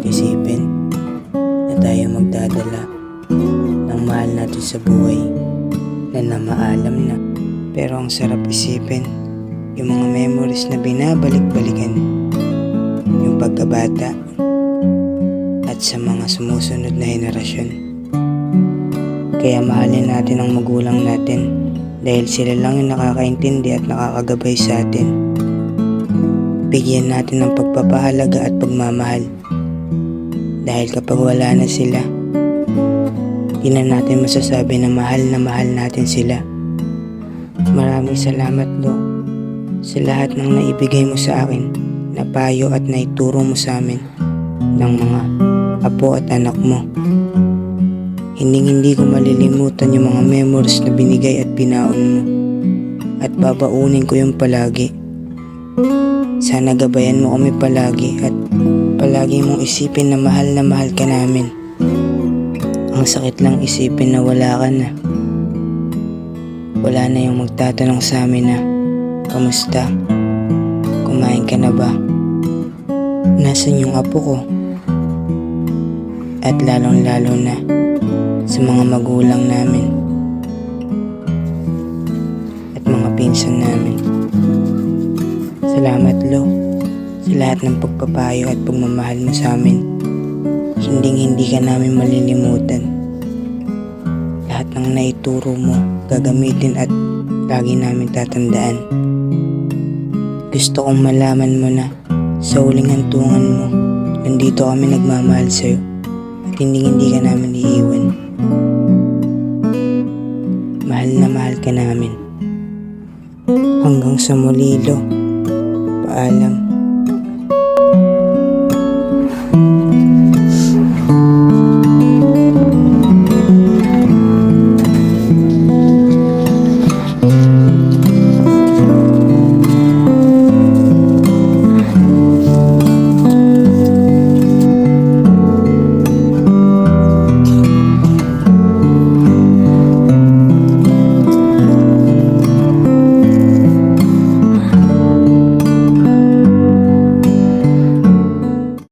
isipin na tayo magdadala ng mahal natin sa buhay na namaalam na. Pero ang sarap isipin yung mga memories na binabalik-balikan, yung pagkabata at sa mga sumusunod na henerasyon. Kaya mahalin natin ang magulang natin dahil sila lang yung nakakaintindi at nakakagabay sa atin. Bigyan natin ng pagpapahalaga at pagmamahal dahil kapag wala na sila, di na natin masasabi na mahal natin sila. Maraming salamat, Lo, sa lahat ng naibigay mo sa akin na payo at naituro mo sa amin ng mga apo at anak mo. Hindi ko malilimutan yung mga memories na binigay at binaon mo, at babaunin ko yung palagi. Sana gabayan mo kami palagi at palagi mong isipin na mahal ka namin. Ang sakit lang isipin na wala ka na. Wala na yung magtatanong sa amin na, kamusta? Kumain ka na ba? Nasaan yung apo ko? At lalong-lalo na sa mga magulang namin at mga pinsan namin. Salamat, Lo, sa lahat ng pagpapayo at pagmamahal mo sa amin. Hindi ka namin malilimutan. Lahat ng naituro mo, gagamitin at lagi namin tatandaan. Gusto kong malaman mo na sa huling hantungan mo, nandito kami nagmamahal sa'yo at hindi ka namin iiwan. Mahal ka namin. Hanggang sa muli, Lo. Paalam.